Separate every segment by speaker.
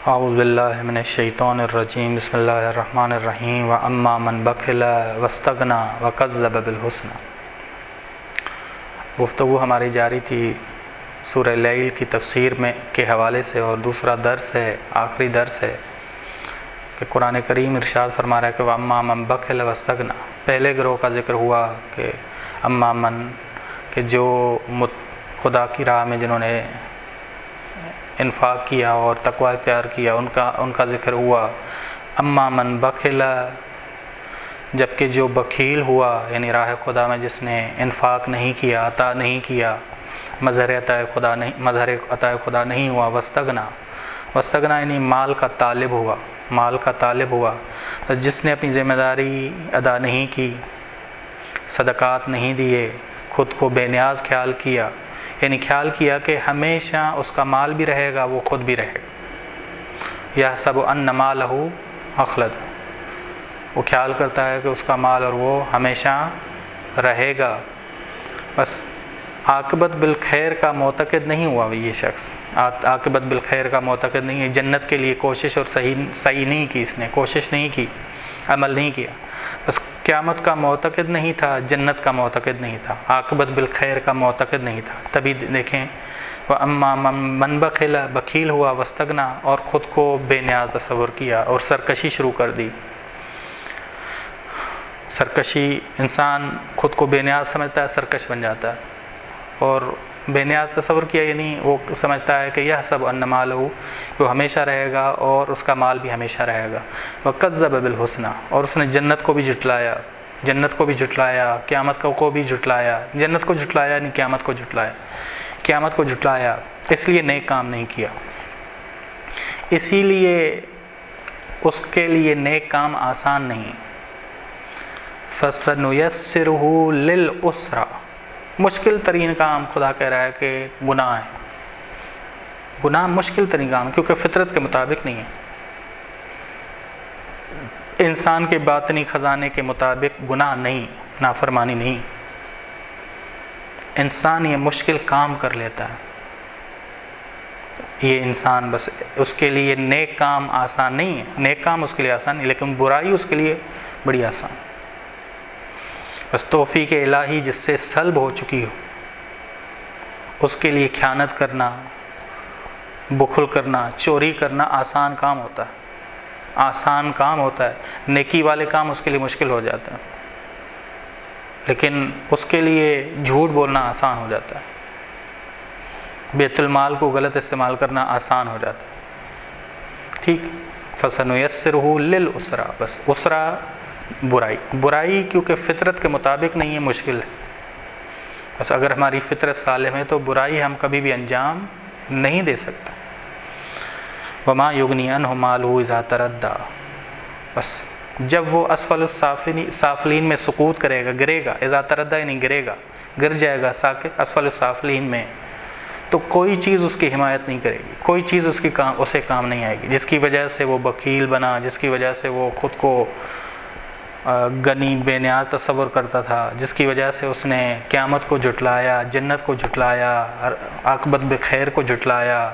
Speaker 1: اعوذ باللہ من الشیطان الرجیم بسم اللہ الرحمن الرحیم واما من بخل واستغنى وکذب بالحسنى۔ گفتگو ہماری جاری تھی سورہ لیل کی تفسیر میں کے حوالے سے، اور دوسرا درس ہے، آخری درس ہے کہ قرآن کریم ارشاد فرما رہا ہے کہ واما من بخل واستغنى۔ پہلے گروہ کا ذکر ہوا کہ اما من، کہ جو خدا کی راہ میں جنہوں نے انفاق کیا اور تقوی اختیار کیا، ان کا ذکر ہوا۔ اما من بخل، جبکہ جو بخیل ہوا یعنی راہ خدا میں جس نے انفاق نہیں کیا، عطا نہیں کیا، مظہر عطا خدا نہیں ہوا۔ واستغنى یعنی مال کا طالب ہوا، جس نے اپنی ذمہ داری ادا نہیں کی، صدقات نہیں دیے، خود کو بے نیاز خیال کیا، یعنی خیال کیا کہ ہمیشہ اس کا مال بھی رہے گا، وہ خود بھی رہے گا۔ یحسب ان مالہ اخلد، وہ خیال کرتا ہے کہ اس کا مال اور وہ ہمیشہ رہے گا۔ بس عاقبت بالخیر کا معتقد نہیں ہوا یہ شخص، عاقبت بالخیر کا معتقد نہیں ہے، جنت کے لیے کوشش اور صحیح نہیں کی، اس نے کوشش نہیں کی، عمل نہیں کیا، بس قیامت کا معتقد نہیں تھا، جنت کا معتقد نہیں تھا، عاقبت بالخیر کا معتقد نہیں تھا۔ تبھی دیکھیں وَأَمَّا مَنْ بَخِلَ، بخیل ہوا، واستغنى اور خود کو بے نیاز تصور کیا اور سرکشی شروع کر دی۔ سرکشی، انسان خود کو بے نیاز سمجھتا ہے، سرکش بن جاتا ہے، اور بے نیاز تصور کیا یعنی وہ سمجھتا ہے کہ یحسب ان مالہ، وہ ہمیشہ رہے گا اور اس کا مال بھی ہمیشہ رہے گا۔ وکذب بالحسنى، اور اس نے جنت کو بھی جھٹلایا، قیامت کو بھی جھٹلایا، جنت کو جھٹلایا یعنی قیامت کو جھٹلایا، اس لیے نیک کام نہیں کیا، اسی لیے اس کے لیے نیک کام آسان نہیں۔ فَسَنُيَسِّرُهُ لِلْعُسْرَىٰ، مشکل ترین کام خدا کہہ رہا ہے کہ گناہ ہے، گناہ مشکل ترین کام کیونکہ فطرت کے مطابق نہیں ہے، انسان کے باطنی خزانے کے مطابق گناہ نہیں، نافرمانی نہیں، انسان یہ مشکل کام کر لیتا ہے، یہ انسان بس اس کے لیے نیک کام آسان نہیں ہے، نیک کام اس کے لیے آسان نہیں، لیکن برائی اس کے لیے بڑی آسان۔ بس توفیق الہی جس سے سلب ہو چکی ہو، اس کے لیے خیانت کرنا، بخل کرنا، چوری کرنا آسان کام ہوتا ہے، نیکی والے کام اس کے لیے مشکل ہو جاتا ہے، لیکن اس کے لیے جھوٹ بولنا آسان ہو جاتا ہے، بیت المال کو غلط استعمال کرنا آسان ہو جاتا ہے، ٹھیک۔ فَسَنُيَسِّرُهُ لِلْعُسْرَىٰ، بس عسرا برائی کیونکہ فطرت کے مطابق نہیں ہے، مشکل ہے، بس اگر ہماری فطرت سالم ہے تو برائی ہم کبھی بھی انجام نہیں دے سکتا۔ وَمَا يُغْنِي عَنْهُ مَالُهُ إِذَا تَرَدَّىٰ، بس جب وہ اسفل السافلین میں سقوط کرے گا، گرے گا، اذا تردہ یعنی گرے گا، گر جائے گا اسفل السافلین میں، تو کوئی چیز اس کی حمایت نہیں کرے گی، کوئی چیز اسے کام نہیں آئے گی، جس کی وجہ سے وہ بخیل بنا، جس کی وجہ سے وہ خود کو غنی بے نیاز تصور کرتا تھا، جس کی وجہ سے اس نے قیامت کو جھٹلایا، جنت کو جھٹلایا، عاقبت بخیر کو جھٹلایا،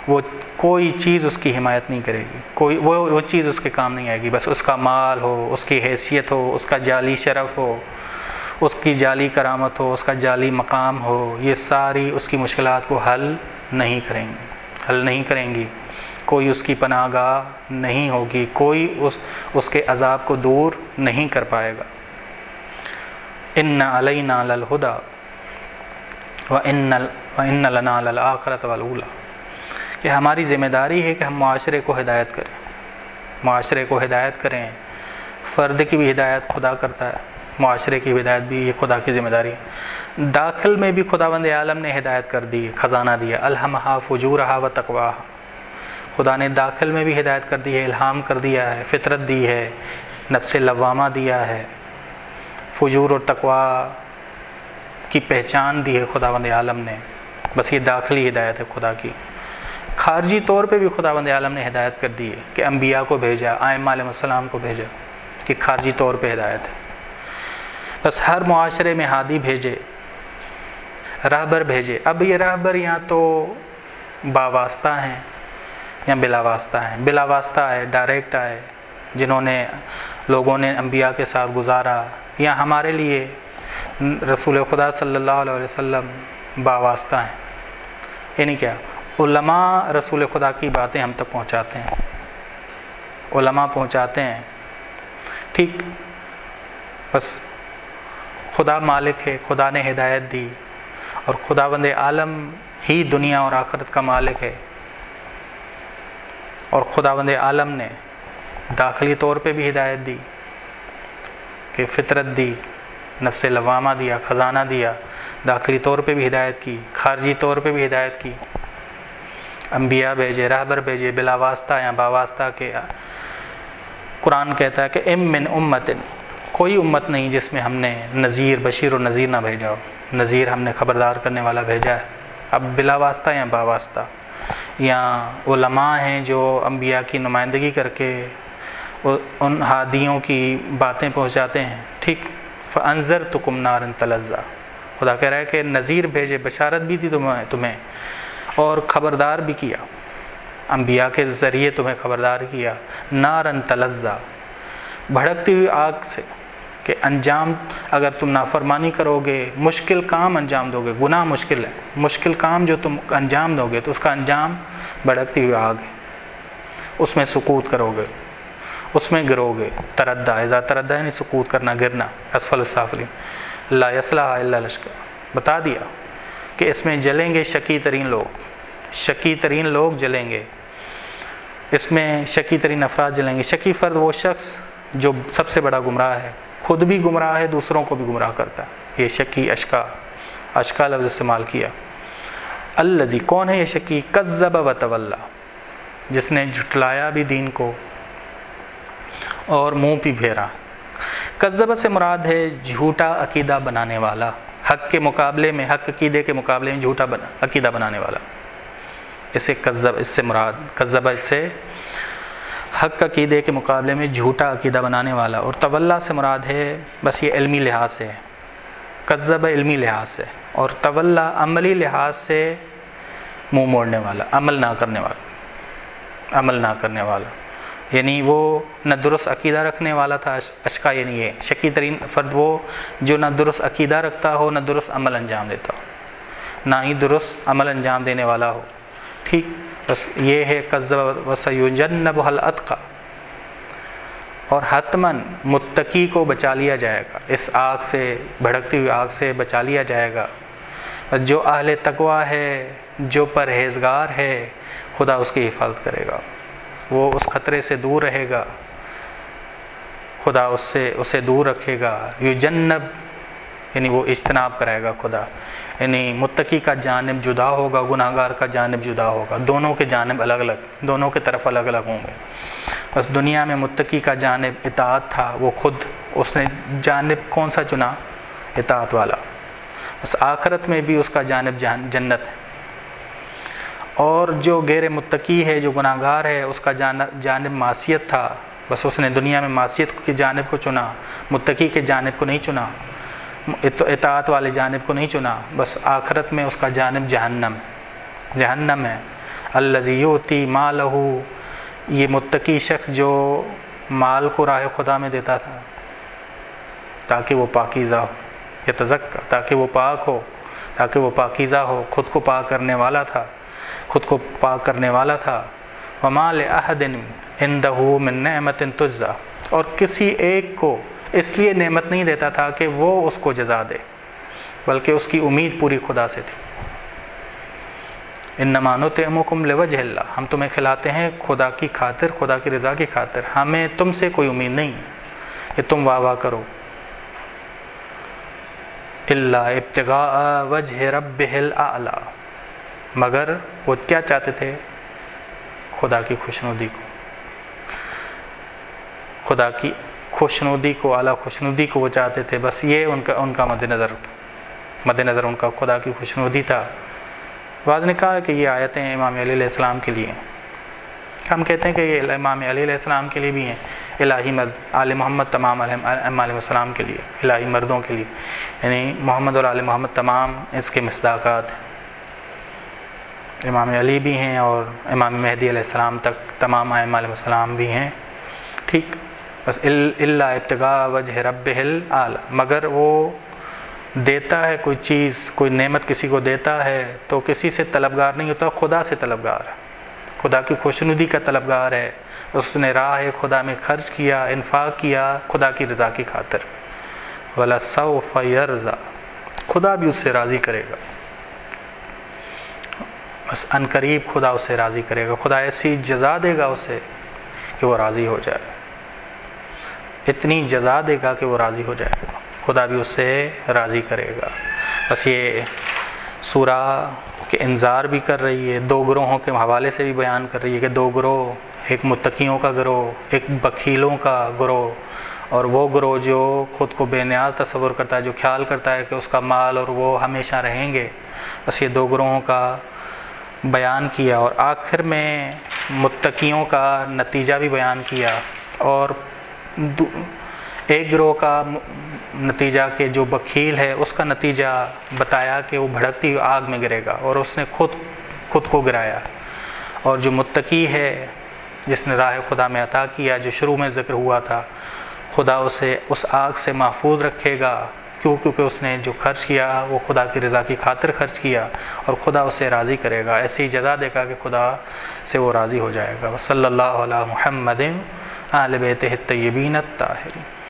Speaker 1: وہ کوئی چیز اس کی حمایت نہیں کرے گی، وہ چیز اس کے کام نہیں آئے گی، بس اس کا مال ہو، اس کی حیثیت ہو، اس کا جعلی شرف ہو، اس کی جعلی کرامت ہو، اس کا جعلی مقام ہو، یہ ساری اس کی مشکلات کو حل نہیں کریں گی، کوئی اس کی پناہ گاہ نہیں ہوگی، کوئی اس کے عذاب کو دور نہیں کر پائے گا۔ اِنَّ عَلَيْنَا لَلْهُدَىٰ وَإِنَّ لَنَا لَلْآخِرَةَ وَالْأُولَىٰ، کہ ہماری ذمہ داری ہے کہ ہم معاشرے کو ہدایت کریں، فرد کی بھی ہدایت خدا کرتا ہے، معاشرے کی ہدایت بھی یہ خدا کی ذمہ داری ہے۔ داخل میں بھی خداوند عالم نے ہدایت کر دی، خزانہ دیا، الہمہا فجورہا و تقواہا، خدا نے داخل میں بھی ہدایت کر دی ہے، الہام کر دیا ہے، فطرت دی ہے، نفس لوامہ دیا ہے، فجور اور تقوی کی پہچان دی ہے خداوند عالم نے، بس یہ داخلی ہدایت ہے خدا کی۔ خارجی طور پہ بھی خداوند عالم نے ہدایت کر دی ہے کہ انبیاء کو بھیجا، ائمہ علیہ السلام کو بھیجا، کہ خارجی طور پہ ہدایت ہے، بس ہر معاشرے میں ہادی بھیجے، رہبر بھیجے۔ اب یہ رہبر یہاں تو باواسطہ ہیں، یا بلا واسطہ ہیں؟ بلا واسطہ آئے، ڈائریکٹ آئے، جنہوں نے لوگوں نے انبیاء کے ساتھ گزارا، یا ہمارے لیے رسول خدا صلی اللہ علیہ وسلم باواسطہ ہیں؟ یعنی کیا؟ علماء رسول خدا کی باتیں ہم تک پہنچاتے ہیں، علماء پہنچاتے ہیں، ٹھیک؟ بس خدا مالک ہے، خدا نے ہدایت دی، اور خداوند عالم ہی دنیا اور آخرت کا مالک ہے، اور خداوند عالم نے داخلی طور پہ بھی ہدایت دی کہ فطرت دی، نفس لوامہ دیا، خزانہ دیا، داخلی طور پہ بھی ہدایت کی، خارجی طور پہ بھی ہدایت کی، انبیاء بھیجے، رہبر بھیجے، بلا واسطہ یا باواسطہ کے۔ قرآن کہتا ہے کہ ام من امت، کوئی امت نہیں جس میں ہم نے نذیر، بشیر و نذیر نہ بھیجا ہو۔ نذیر ہم نے خبردار کرنے والا بھیجا ہے۔ اب بلا واسطہ یا باواسطہ، یا علماء ہیں جو انبیاء کی نمائندگی کر کے ان ہادیوں کی باتیں پہنچاتے ہیں، ٹھیک؟ فَأَنذَرْتُكُمْ نَارًا تَلَظَّىٰ، خدا کہہ رہا ہے کہ نذیر بھیجے، بشارت بھی دی تمہیں، اور خبردار بھی کیا، انبیاء کے ذریعے تمہیں خبردار کیا، نَارًا تَلَظَّىٰ، بھڑکتی ہوئی آگ سے، کہ انجام اگر تم نافرمانی کرو گے، مشکل کام انجام دو گے، گناہ مشکل ہے، مشکل کام جو تم انجام دو گے تو اس کا انجام بھڑکتی ہوئی آگ ہے، اس میں سقوط کرو گے، اس میں گرو گے۔ تردہ، اذا تردہ یعنی سقوط کرنا، گرنا، اسفل السافلین، لا یصلہا الا الاشقی، بتا دیا کہ اس میں جلیں گے شقی ترین لوگ، شقی ترین لوگ جلیں گے، اس میں شقی ترین افراد جلیں گے۔ شقی فرد وہ شخص جو سب سے بڑا گمراہ ہے، خود بھی گمراہ ہے، دوسروں کو بھی گمراہ کرتا ہے، یہ شقی اشقا لفظ استعمال کیا۔ الذی، کون ہے یہ شقی؟ کذب و تولی، جس نے جھٹلایا بھی دین کو اور منہ بھی پھیرا۔ کذب سے مراد ہے جھوٹا عقیدہ بنانے والا، حق کے مقابلے میں، حق عقیدے کے مقابلے میں جھوٹا عقیدہ بنانے والا، اسے کذب، اس سے مراد کذب سے حق عقیدے کے مقابلے میں جھوٹا عقیدہ بنانے والا، اور تولا سے مراد ہے، بس یہ علمی لحاظ سے ہے، کذب علمی لحاظ سے، اور تولا عملی لحاظ سے منہ موڑنے والا، عمل نہ کرنے والا، عمل نہ کرنے والا، یعنی وہ نہ درست عقیدہ رکھنے والا تھا۔ اشقا یعنی یہ شقی ترین فرد وہ جو نہ درست عقیدہ رکھتا ہو، نہ درست عمل انجام دیتا ہو، نہ ہی درست عمل انجام دینے والا ہو، ٹھیک؟ بس یہ ہے کذب وسیجنبھا الاتقی، اور حتماً متقی کو بچا لیا جائے گا، اس آگ سے، بھڑکتی ہوئی آگ سے بچا لیا جائے گا۔ جو اہل تقوی ہے، جو پرہیزگار ہے، خدا اس کی حفاظت کرے گا، وہ اس خطرے سے دور رہے گا، خدا اسے دور رکھے گا۔ یجنب یعنی وہ اجتناب کرائے گا خدا، یعنی متقی کا جانب جدا ہوگا، گناہگار کا جانب جدا ہوگا، دونوں کے جانب الگ الگ، دونوں کے طرف الگ الگ ہوں گے۔ بس دنیا میں متقی کا جانب اطاعت تھا، وہ خود اس نے جانب کون سا چنا؟ اطاعت والا۔ بس آخرت میں بھی اس کا جانب جنت ہے، اور جو غیر متقی ہے، جو گناہگار ہے، اس کا جانب معصیت تھا، بس اس نے دنیا میں معصیت کی جانب کو چنا، متقی کے جانب کو نہیں چنا، اطاعت والے جانب کو نہیں چنا، بس آخرت میں اس کا جانب جہنم ہے۔ الذی یؤتی مالہ، یہ متقی شخص جو مال کو راہ خدا میں دیتا تھا تاکہ وہ پاکیزہ ہو، یتزکی، تاکہ وہ پاک ہو، تاکہ وہ پاکیزہ ہو، خود کو پاک کرنے والا تھا، خود کو پاک کرنے والا تھا۔ وما لأحد عنده من نعمت تجزی، اور کسی ایک کو اس لیے نعمت نہیں دیتا تھا کہ وہ اس کو جزا دے، بلکہ اس کی امید پوری خدا سے تھی۔ انما نطعمکم لوجہ اللہ، ہم تمہیں کھلاتے ہیں خدا کی خاطر، خدا کی رضا کی خاطر، ہمیں تم سے کوئی امید نہیں کہ تم واہ واہ کرو۔ الا ابتغاء وجہ ربہ الاعلی، مگر وہ کیا چاہتے تھے؟ خدا کی خوشنودی کو، خدا کی خوشنودی کو، اعلیٰ خوشنودی کو وہ چاہتے تھے، بس یہ ان کا مد نظر ان کا خدا کی خوشنودی تھا۔ بعض نے کہا کہ یہ آیتیں امام علی علیہ السلام کے لیے ہیں، ہم کہتے ہیں کہ یہ امام علی علیہ السلام کے لیے بھی ہیں، الہی مرد آل محمد تمام علیہ السلام کے لیے، الہی مردوں کے لیے، یعنی محمد اور آل محمد تمام اس کے مصداقات ہیں۔ امام علی بھی ہیں اور امام مہدی علیہ السلام تک تمام ائمہ علیہ السلام بھی ہیں، ٹھیک، بس الا ابتغاء وجہ ربہ الاعلی، مگر وہ دیتا ہے کوئی چیز، کوئی نعمت کسی کو دیتا ہے تو کسی سے طلبگار نہیں ہوتا، خدا سے طلبگار ہے، خدا کی خوشنودی کا طلبگار ہے، اس نے راہ خدا میں خرچ کیا، انفاق کیا خدا کی رضا کی خاطر، وَلَسَوْفَ يَرْضَىٰ، خدا بھی اس سے راضی کرے گا، بس ان قریب خدا اسے راضی کرے گا، خدا ایسی جزا دے گا اسے کہ وہ راضی ہو جائے، اتنی جزا دے گا کہ وہ راضی ہو جائے گا، خدا بھی اس سے راضی کرے گا۔ بس یہ سورہ کے انذار بھی کر رہی ہے، دو گروہوں کے حوالے سے بھی بیان کر رہی ہے کہ دو گروہ، ایک متقیوں کا گروہ، ایک بخیلوں کا گروہ، اور وہ گروہ جو خود کو بے نیاز تصور کرتا ہے، جو خیال کرتا ہے کہ اس کا مال اور وہ ہمیشہ رہیں گے، بس یہ دو گروہوں کا بیان کیا، اور آخر میں متقیوں کا نتیجہ بھی بیان کیا، اور ایک گروہ کا نتیجہ کہ جو بخیل ہے اس کا نتیجہ بتایا کہ وہ بھڑکتی آگ میں گرے گا، اور اس نے خود کو گرایا، اور جو متقی ہے جس نے راہ خدا میں عطا کیا، جو شروع میں ذکر ہوا تھا، خدا اسے اس آگ سے محفوظ رکھے گا، کیونکہ اس نے جو خرچ کیا وہ خدا کی رضا کی خاطر خرچ کیا، اور خدا اسے راضی کرے گا، ایسی جزا دے گا کہ خدا سے وہ راضی ہو جائے گا۔ صلی اللہ علی محمد اہل بیتہ الطیبین الطاہرین۔